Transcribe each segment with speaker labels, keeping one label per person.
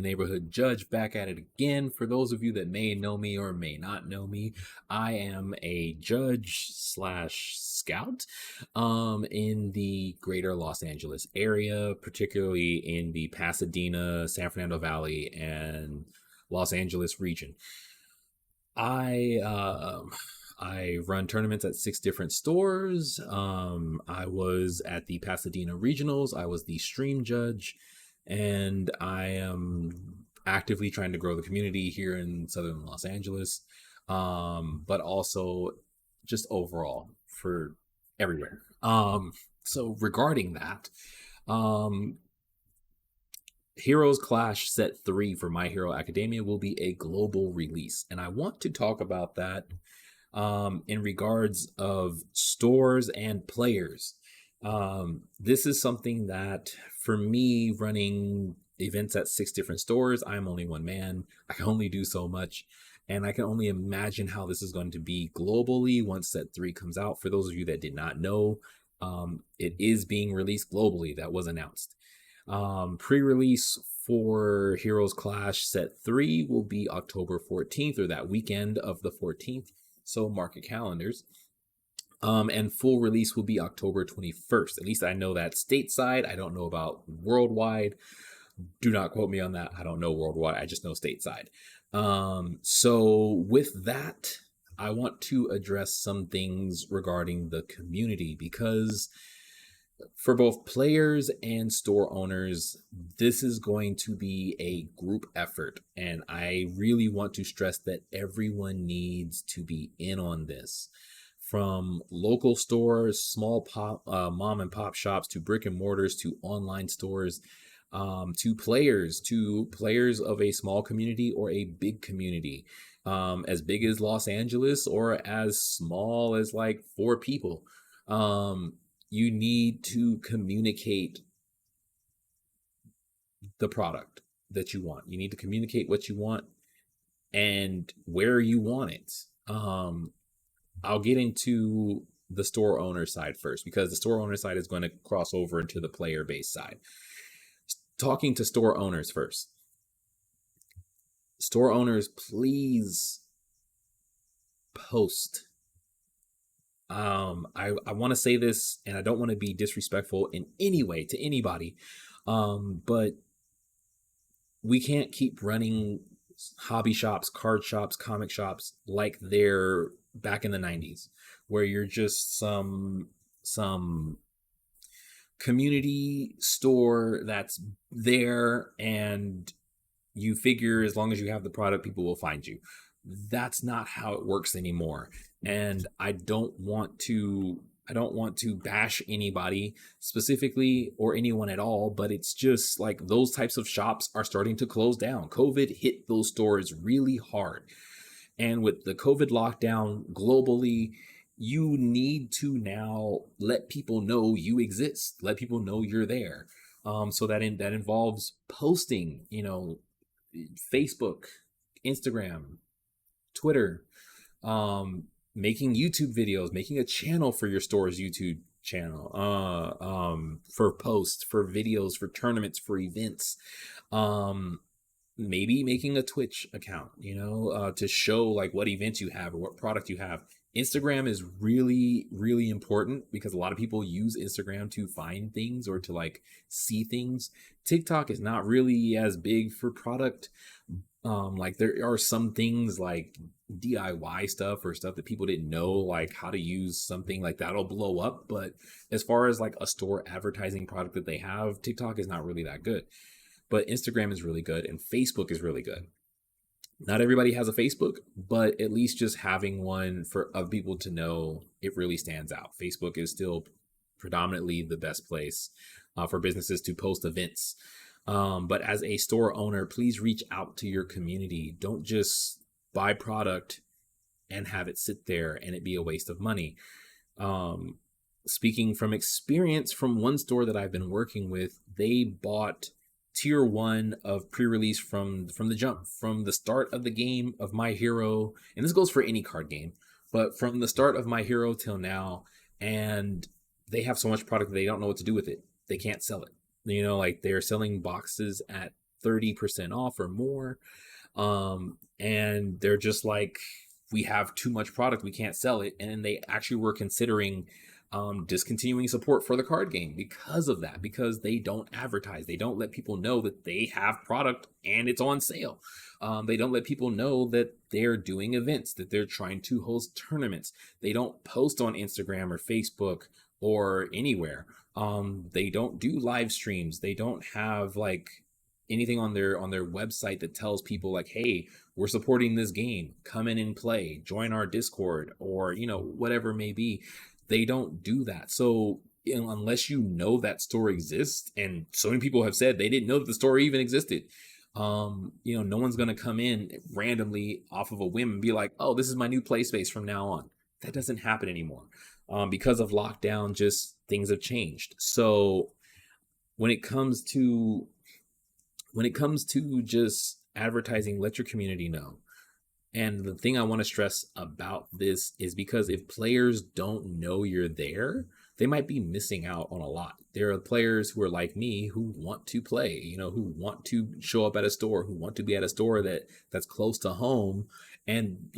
Speaker 1: Neighborhood Judge back at it again. For those of you that may know me or may not know me, I am a judge slash scout in the greater Los Angeles area, particularly in the Pasadena, San Fernando Valley, and Los Angeles region. I run tournaments at 6 different stores. I was at the Pasadena Regionals. I was the stream judge, and I am actively trying to grow the community here in Southern Los Angeles, but also just overall for everywhere. So regarding that, Heroes Clash Set 3 for My Hero Academia will be a global release, and I want to talk about that in regards of stores and players. This is something that, for me, running events at 6 different stores, I'm only one man. I can only do so much, and I can only imagine how this is going to be globally once Set 3 comes out. For those of you that did not know, it is being released globally. That was announced. Pre-release for Heroes Clash Set 3 will be October 14th, or that weekend of the 14th, so mark your calendars. And full release will be October 21st. At least I know that stateside. I don't know about worldwide. Do not quote me on that. I don't know worldwide. I just know stateside. So with that, I want to address some things regarding the community, because for both players and store owners, this is going to be a group effort. And I really want to stress that everyone needs to be in on this. From local stores, small mom and pop shops, to brick and mortars, to online stores, to players of a small community or a big community, as big as Los Angeles or as small as like 4 people. You need to communicate the product that you want. You need to communicate what you want and where you want it. I'll get into the store owner side first, because the store owner side is going to cross over into the player base side. Talking to store owners first. Store owners, please post. I want to say this, and I don't want to be disrespectful in any way to anybody, but we can't keep running hobby shops, card shops, comic shops like they're back in the 90s, where you're just some community store that's there, and you figure as long as you have the product, people will find you. That's not how it works anymore. And I don't want to bash anybody specifically or anyone at all, but it's just like those types of shops are starting to close down. COVID hit those stores really hard. And with the COVID lockdown globally, you need to now let people know you exist. Let people know you're there. So that involves posting, Facebook, Instagram, Twitter, making YouTube videos, making a channel for your store's YouTube channel, for posts, for videos, for tournaments, for events, maybe making a Twitch account, to show like what events you have or what product you have. Instagram is really, really important, because a lot of people use Instagram to find things or to like see things. TikTok is not really as big for product. Like there are some things like DIY stuff or stuff that people didn't know, like how to use something like that'll blow up. But as far as like a store advertising product that they have, TikTok is not really that good. But Instagram is really good, and Facebook is really good. Not everybody has a Facebook, but at least just having one for other people to know, it really stands out. Facebook is still predominantly the best place for businesses to post events. But as a store owner, please reach out to your community. Don't just buy product and have it sit there and it be a waste of money. Speaking from experience from one store that I've been working with, they bought tier 1 of pre-release from the jump, from the start of the game of My Hero, and this goes for any card game, but from the start of My Hero till now, and they have so much product that they don't know what to do with it. They can't sell it. Like they're selling boxes at 30% off or more. And they're just like, we have too much product, we can't sell it. And they actually were considering discontinuing support for the card game because of that, because they don't advertise, they don't let people know that they have product and it's on sale. They don't let people know that they're doing events, that they're trying to host tournaments. They don't post on Instagram or Facebook or anywhere. They don't do live streams. They don't have like anything on their website that tells people like, hey, we're supporting this game, come in and play, join our Discord, or whatever it may be. They don't do that. So unless that store exists, and so many people have said they didn't know that the store even existed, no one's going to come in randomly off of a whim and be like, oh, this is my new play space from now on. That doesn't happen anymore. Because of lockdown, just things have changed. So when it comes to just advertising, let your community know. And the thing I want to stress about this is because if players don't know you're there, they might be missing out on a lot. There are players who are like me who want to play, who want to show up at a store, who want to be at a store that's close to home, and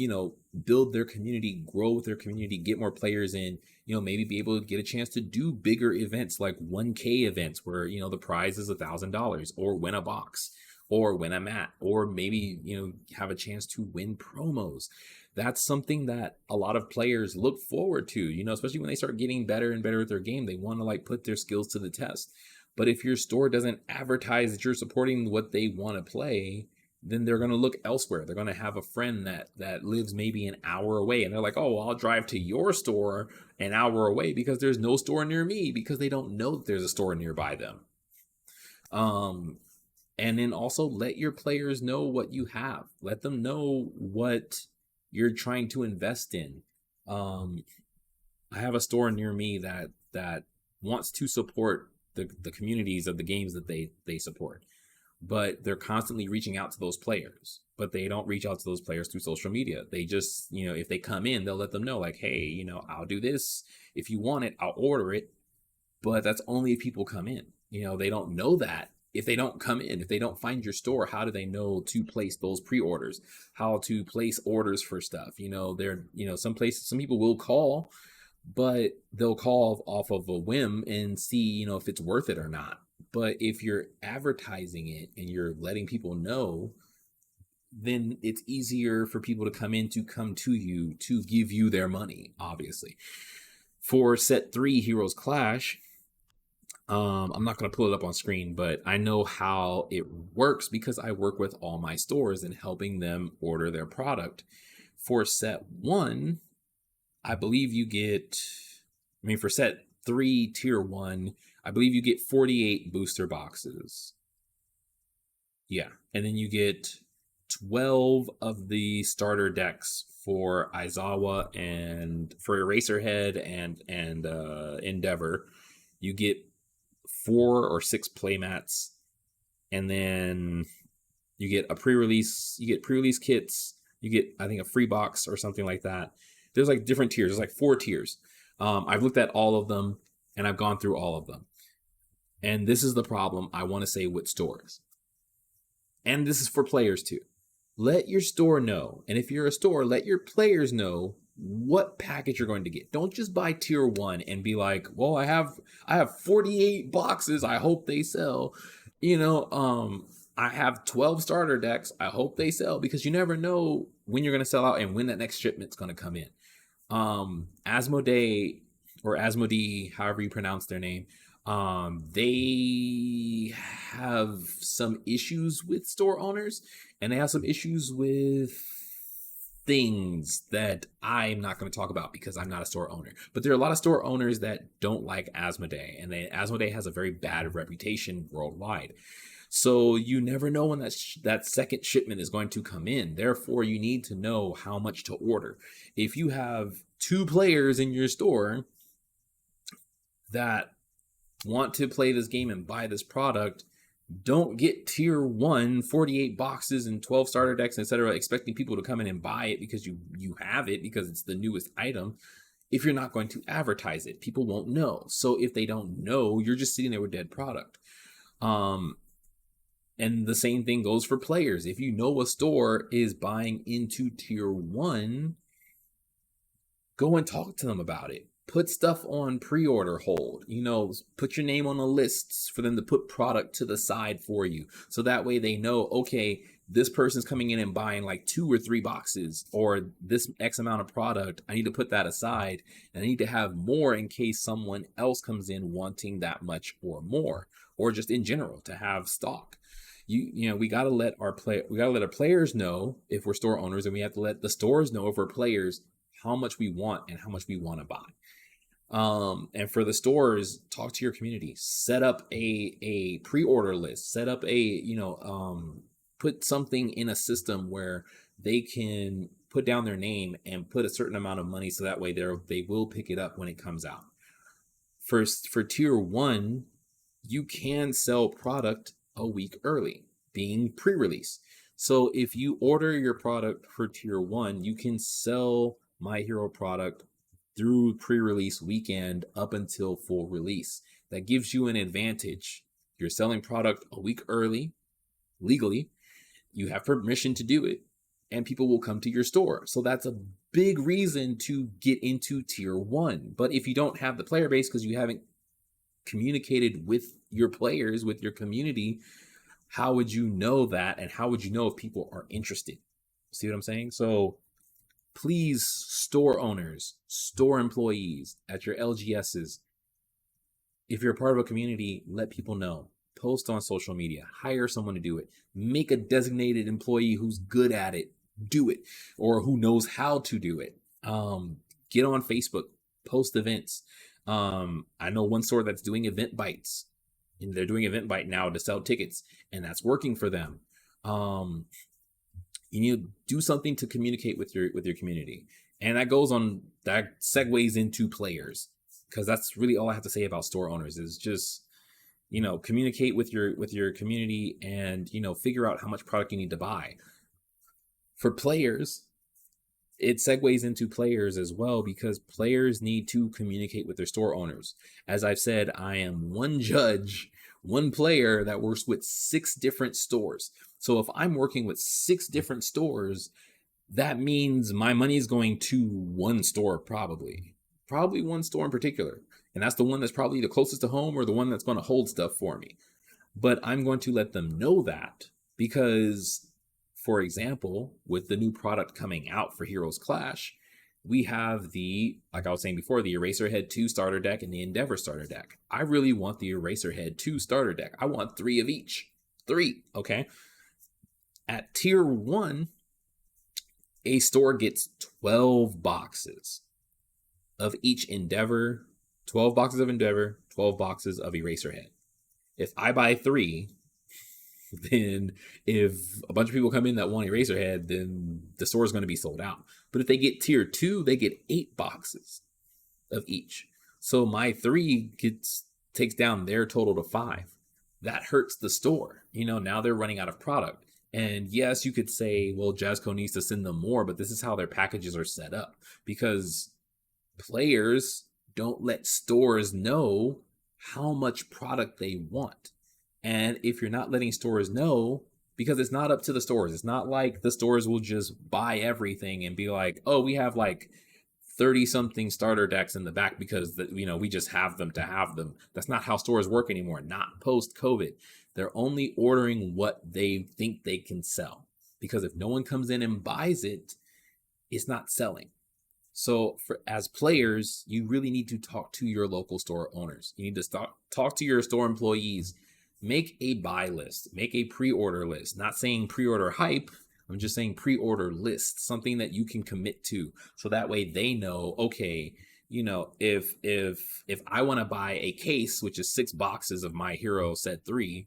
Speaker 1: build their community, grow with their community, get more players in, maybe be able to get a chance to do bigger events like 1K events where the prize is $1,000, or win a box, or win a mat, or maybe have a chance to win promos. That's something that a lot of players look forward to, especially when they start getting better and better at their game. They want to like put their skills to the test. But if your store doesn't advertise that you're supporting what they want to play, then they're going to look elsewhere. They're going to have a friend that lives maybe an hour away, and they're like, oh, well, I'll drive to your store an hour away because there's no store near me, because they don't know that there's a store nearby them. And then also let your players know what you have. Let them know what you're trying to invest in. I have a store near me that wants to support the communities of the games that they support, but they're constantly reaching out to those players, but they don't reach out to those players through social media. They just, if they come in, they'll let them know like, hey, I'll do this. If you want it, I'll order it. But that's only if people come in. They don't know that. If they don't come in, if they don't find your store, how do they know to place those pre-orders, how to place orders for stuff? Some people will call, but they'll call off of a whim and see, if it's worth it or not. But if you're advertising it and you're letting people know, then it's easier for people to come to you to give you their money, obviously. For set 3, Heroes Clash, I'm not going to pull it up on screen, but I know how it works because I work with all my stores and helping them order their product. For set 1, I believe for set 3, tier 1, I believe you get 48 booster boxes. Yeah. And then you get 12 of the starter decks for Aizawa and for Eraserhead and Endeavor. You get 4 or 6 playmats, and then you get pre-release kits. You get, I think, a free box or something like that. There's like different tiers. There's like 4 tiers. I've looked at all of them and I've gone through all of them. And this is the problem I want to say with stores. And this is for players too. Let your store know. And if you're a store, let your players know what package you're going to get. Don't just buy tier 1 and be like, well, I have 48 boxes, I hope they sell. I have 12 starter decks, I hope they sell, because you never know when you're going to sell out and when that next shipment's going to come in. Asmodee, or Asmodee, however you pronounce their name, they have some issues with store owners, and they have some issues with things that I'm not going to talk about because I'm not a store owner. But there are a lot of store owners that don't like Asmodee, and Asmodee has a very bad reputation worldwide. So you never know when that second shipment is going to come in. Therefore, you need to know how much to order. If you have 2 players in your store that want to play this game and buy this product, don't get tier 1 48 boxes and 12 starter decks, etc., expecting people to come in and buy it because you have it, because it's the newest item. If you're not going to advertise it, people won't know. So if they don't know, you're just sitting there with dead product. And the same thing goes for players. If you know a store is buying into tier 1, go and talk to them about it. Put stuff on pre-order hold. Put your name on the lists for them to put product to the side for you. So that way they know, okay, this person's coming in and buying like 2 or 3 boxes or this X amount of product. I need to put that aside, and I need to have more in case someone else comes in wanting that much or more, or just in general to have stock. We got to let our players know if we're store owners, and we have to let the stores know if we're players how much we want and how much we want to buy. And for the stores, talk to your community, set up a pre-order list, set up put something in a system where they can put down their name and put a certain amount of money, so that way they will pick it up when it comes out. First, for tier 1, you can sell product a week early, being pre-release. So if you order your product for tier 1, you can sell My Hero product through pre-release weekend up until full release. That gives you an advantage. You're selling product a week early, legally. You have permission to do it, and people will come to your store. So that's a big reason to get into tier 1. But if you don't have the player base because you haven't communicated with your players, with your community, how would you know that? And how would you know if people are interested? See what I'm saying? So please, store owners, store employees at your LGSs, if you're a part of a community, let people know. Post on social media. Hire someone to do it. Make a designated employee who's good at it. Do it. Or who knows how to do it. Get on Facebook. Post events. I know one store that's doing event bites. And they're doing event bite now to sell tickets. And that's working for them. You need to do something to communicate with your community, and that segues into players, because that's really all I have to say about store owners is just communicate with your community and figure out how much product you need to buy. For players, it segues into players as well, because players need to communicate with their store owners. As I've said, I am one judge, one player that works with 6 different stores. So if I'm working with 6 different stores, that means my money is going to one store, probably one store in particular. And that's the one that's probably the closest to home, or the one that's going to hold stuff for me. But I'm going to let them know that, because, for example, with the new product coming out for Heroes Clash, we have like I was saying before, the Eraserhead 2 starter deck and the Endeavor starter deck. I really want the Eraserhead 2 starter deck. I want 3 of each. 3, okay? At tier 1, a store gets 12 boxes of each Endeavor, 12 boxes of Endeavor, 12 boxes of Eraserhead. If I buy 3, then if a bunch of people come in that want Eraserhead, then the store is going to be sold out. But if they get tier 2, they get 8 boxes of each. So my 3 takes down their total to 5. That hurts the store. Now they're running out of product. And yes, you could say, well, Jazzco needs to send them more, but this is how their packages are set up, because players don't let stores know how much product they want. And if you're not letting stores know, because it's not up to the stores, it's not like the stores will just buy everything and be like, oh, we have like 30 something starter decks in the back because we just have them to have them. That's not how stores work anymore. Not post COVID. They're only ordering what they think they can sell, because if no one comes in and buys it, it's not selling. So as players, you really need to talk to your local store owners. You need to talk to your store employees. Make a buy list. Make a pre-order list. Not saying pre-order hype. I'm just saying pre-order list. Something that you can commit to. So that way they know, okay, if I want to buy a case, which is 6 boxes of My Hero set 3,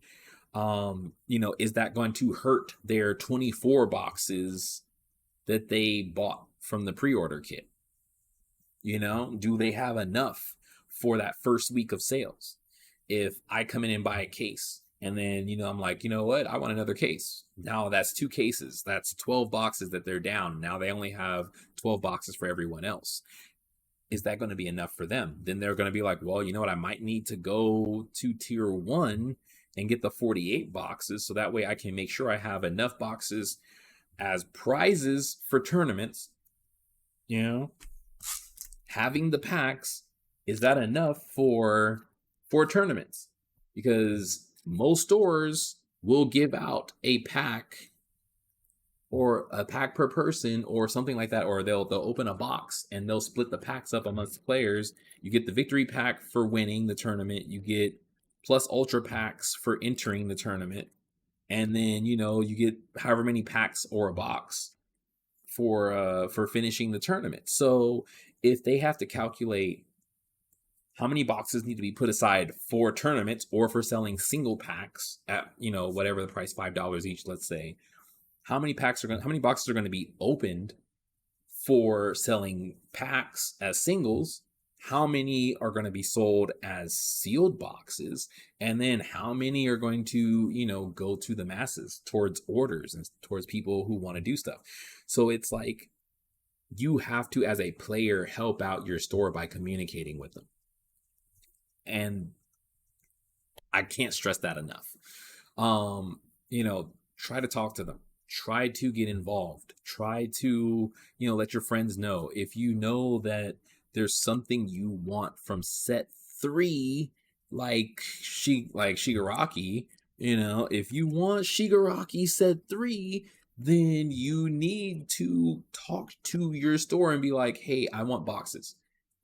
Speaker 1: is that going to hurt their 24 boxes that they bought from the pre-order kit? Do they have enough for that first week of sales? If I come in and buy a case, and then, I'm like, you know what? I want another case. Now that's 2 cases. That's 12 boxes that they're down. Now they only have 12 boxes for everyone else. Is that going to be enough for them? Then they're going to be like, well, you know what? I might need to go to tier 1 and get the 48 boxes, so that way I can make sure I have enough boxes as prizes for tournaments. You know, having the packs, is that enough for tournaments? Because most stores will give out a pack, or a pack per person or something like that, or they'll open a box and they'll split the packs up amongst players. You get the victory pack for winning the tournament, you get plus ultra packs for entering the tournament, and then you get however many packs or a box for finishing the tournament. So if they have to calculate how many boxes need to be put aside for tournaments or for selling single packs at whatever the price, $5 each, let's say, how many boxes are going to be opened for selling packs as singles, how many are going to be sold as sealed boxes, and then how many are going to go to the masses towards orders and towards people who want to do stuff. So it's like, you have to, as a player, help out your store by communicating with them, and I can't stress that enough. Try to talk to them, try to get involved, try to let your friends know. If you know that there's something you want from set 3, like Shigaraki, if you want Shigaraki set 3, then you need to talk to your store and be like, hey, I want boxes.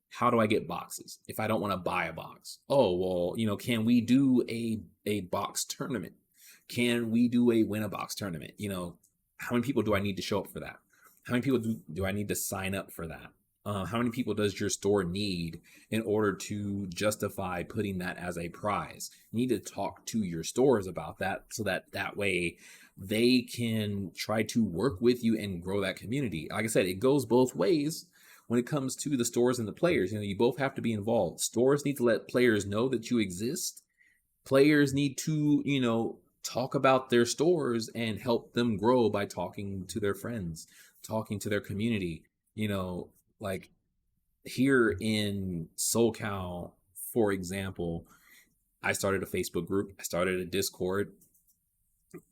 Speaker 1: How do I get boxes if I don't want to buy a box? Oh, well, can we do a box tournament? Can we do a win a box tournament? How many people do I need to show up for that? How many people do I need to sign up for that? How many people does your store need in order to justify putting that as a prize? You need to talk to your stores about that, so that way they can try to work with you and grow that community. Like I said, it goes both ways when it comes to the stores and the players. You both have to be involved. Stores need to let players know that you exist. Players need to, talk about their stores and help them grow by talking to their friends, talking to their community. Like here in SoCal, for example, I started a Facebook group, I started a Discord,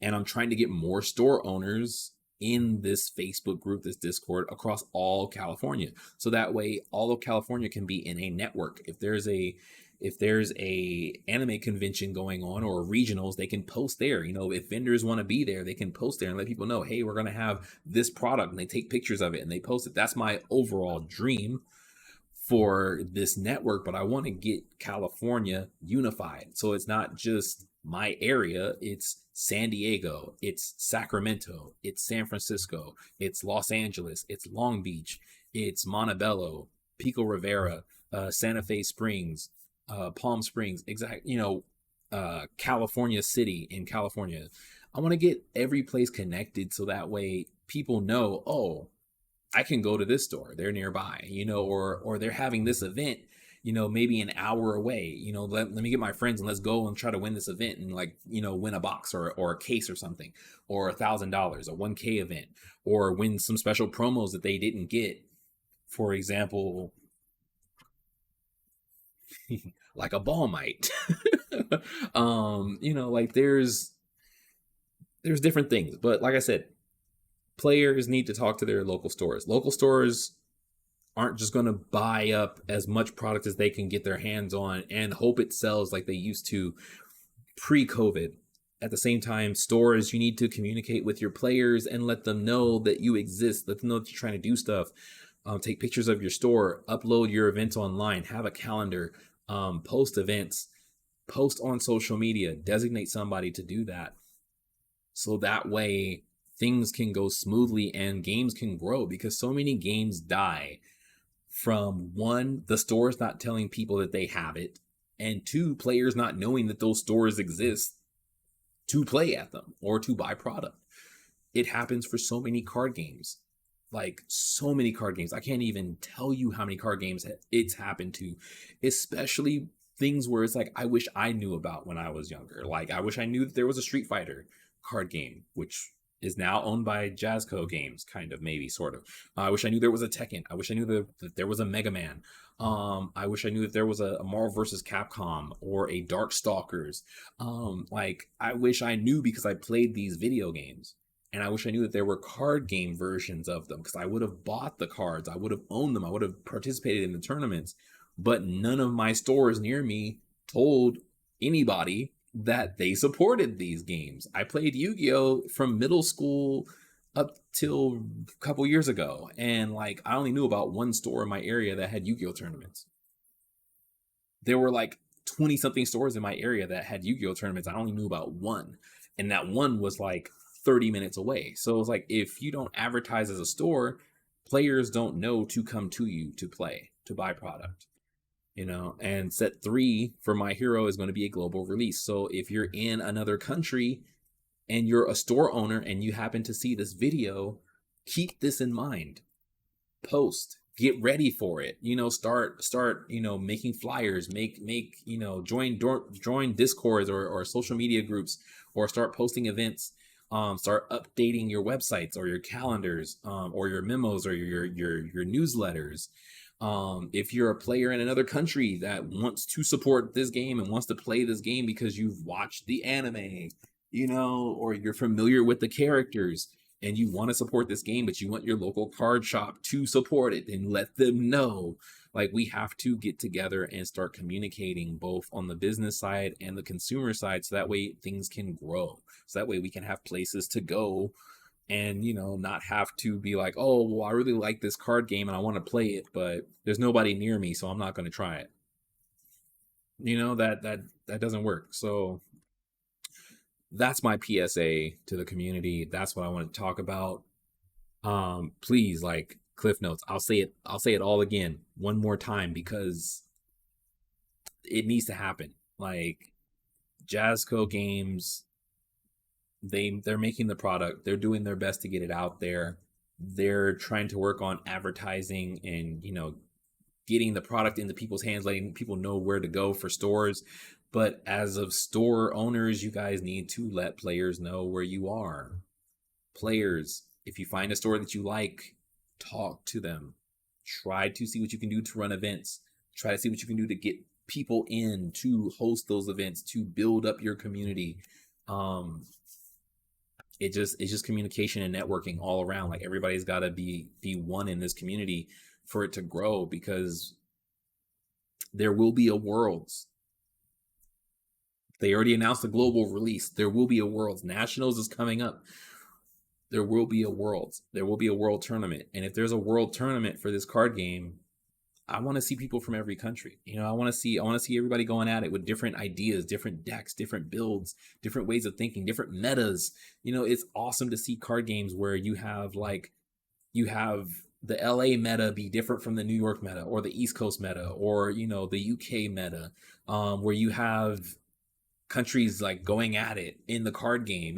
Speaker 1: and I'm trying to get more store owners in this Facebook group, this Discord, across all California. So that way all of California can be in a network. If there's a anime convention going on or regionals, they can post there. If vendors want to be there, they can post there and let people know, hey, we're going to have this product, and they take pictures of it and they post it. That's my overall dream for this network, but I want to get California unified. So it's not just my area, it's San Diego, it's Sacramento, it's San Francisco, it's Los Angeles, it's Long Beach, it's Montebello, Pico Rivera, Santa Fe Springs, Palm Springs, California City in California. I want to get every place connected, so that way people know, oh, I can go to this store, they're nearby, or they're having this event, maybe an hour away. Let me get my friends and let's go and try to win this event and win a box or a case or something, or $1,000, a 1K event, or win some special promos that they didn't get. For example, like a ball might. There's different things, but like I said, players need to talk to their local stores. Local stores aren't just going to buy up as much product as they can get their hands on and hope it sells like they used to pre-COVID. At the same time, stores, you need to communicate with your players and let them know that you exist. Let them know that you're trying to do stuff. Take pictures of your store, upload your events online, have a calendar, post events, post on social media, designate somebody to do that. So that way things can go smoothly and games can grow, because so many games die from, one, the stores not telling people that they have it, and two, players not knowing that those stores exist to play at them or to buy product. It happens for so many card games. Like, so many card games. I can't even tell you how many card games it's happened to, especially things where it's like, I wish I knew about when I was younger. Like, I wish I knew that there was a Street Fighter card game, which is now owned by Jazzco Games, kind of, maybe, sort of. I wish I knew there was a Tekken. I wish I knew that there was a Mega Man. I wish I knew that there was a Marvel vs. Capcom or a Dark Stalkers. Like, I wish I knew because I played these video games. And I wish I knew that there were card game versions of them because I would have bought the cards. I would have owned them. I would have participated in the tournaments. But none of my stores near me told anybody that they supported these games. I played Yu-Gi-Oh! From middle school up till a couple years ago. And like, I only knew about one store in my area that had Yu-Gi-Oh! Tournaments. There were like 20 something stores in my area that had Yu-Gi-Oh! Tournaments. I only knew about one. And that one was like 30 minutes away. So it's like, if you don't advertise as a store, players don't know to come to you to play, to buy product. And set 3 for My Hero is going to be a global release. So if you're in another country and you're a store owner and you happen to see this video, keep this in mind. Post, get ready for it. Start making flyers, join Discords or social media groups, or start posting events. Start updating your websites or your calendars, or your memos or your newsletters. If you're a player in another country that wants to support this game and wants to play this game because you've watched the anime, or you're familiar with the characters and you want to support this game, but you want your local card shop to support it, then let them know. Like, we have to get together and start communicating both on the business side and the consumer side, so that way things can grow. So that way we can have places to go and not have to be like, oh, well, I really like this card game and I want to play it, but there's nobody near me, so I'm not going to try it. That doesn't work. So that's my PSA to the community. That's what I want to talk about. Please, like, cliff notes. I'll say it all again one more time because it needs to happen. Like, Jazzco Games, they're making the product. They're doing their best to get it out there. They're trying to work on advertising and getting the product into people's hands, letting people know where to go for stores. But as of store owners, you guys need to let players know where you are. Players, if you find a store that you like, talk to them. Try to see what you can do to run events. Try to see what you can do to get people in to host those events, to build up your community. It's just communication and networking all around. Like, everybody's got to be one in this community for it to grow, because there will be a Worlds. They already announced a global release. There will be a Worlds. Nationals is coming up. There will be a Worlds. There will be a World Tournament. And if there's a World Tournament for this card game, I want to see people from every country. I want to see everybody going at it with different ideas, different decks, different builds, different ways of thinking, different metas. It's awesome to see card games where you have the LA meta be different from the New York meta, or the East Coast meta, or the UK meta, where you have countries like going at it in the card game,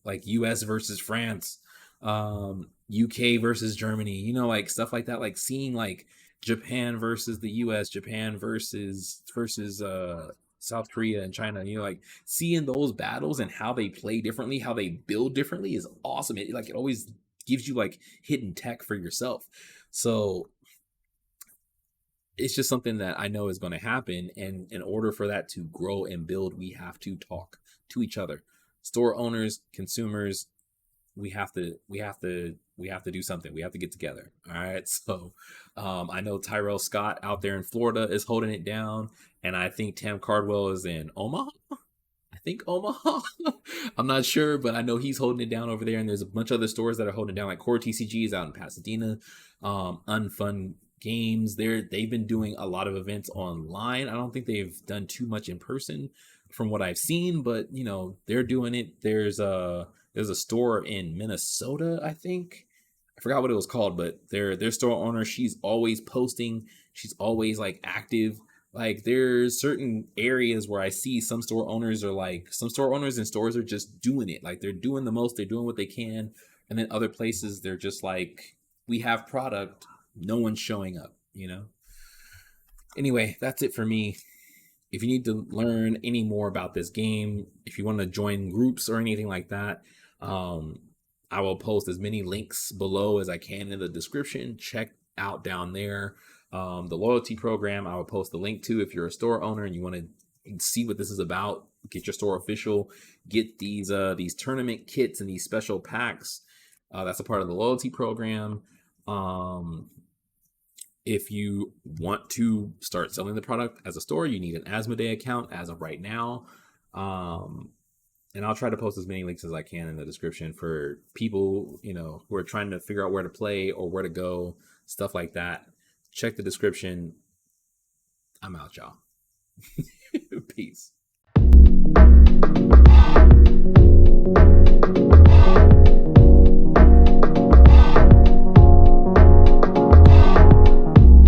Speaker 1: like US versus France, UK versus Germany, like stuff like that, like seeing like Japan versus the US, Japan versus South Korea and China, like seeing those battles and how they play differently, how they build differently is awesome. It always gives you like hidden tech for yourself. So it's just something that I know is going to happen. And in order for that to grow and build, we have to talk to each other. Store owners, consumers, we have to do something. We have to get together. All right. So I know Tyrell Scott out there in Florida is holding it down. And I think Tam Cardwell is in Omaha. I'm not sure, but I know he's holding it down over there. And there's a bunch of other stores that are holding it down, like Core TCG is out in Pasadena. Unfun Games, they've been doing a lot of events online. I don't think they've done too much in person from what I've seen, but they're doing it. There's a store in Minnesota, I think. I forgot what it was called, but their store owner, she's always posting. She's always like active. Like, there's certain areas where I see some store owners and stores are just doing it. Like, they're doing the most, they're doing what they can. And then other places, they're just like, we have product, no one's showing up, Anyway, that's it for me. If you need to learn any more about this game, if you want to join groups or anything like that, Um, I will post as many links below as I can in the description. Check out down there. The loyalty program, I will post the link to if you're a store owner and you want to see what this is about. Get your store official. Get these tournament kits and these special packs. That's a part of the loyalty program. If you want to start selling the product as a store, you need an Asmodee account as of right now. And I'll try to post as many links as I can in the description for people, who are trying to figure out where to play or where to go, stuff like that. Check the description. I'm out, y'all. Peace.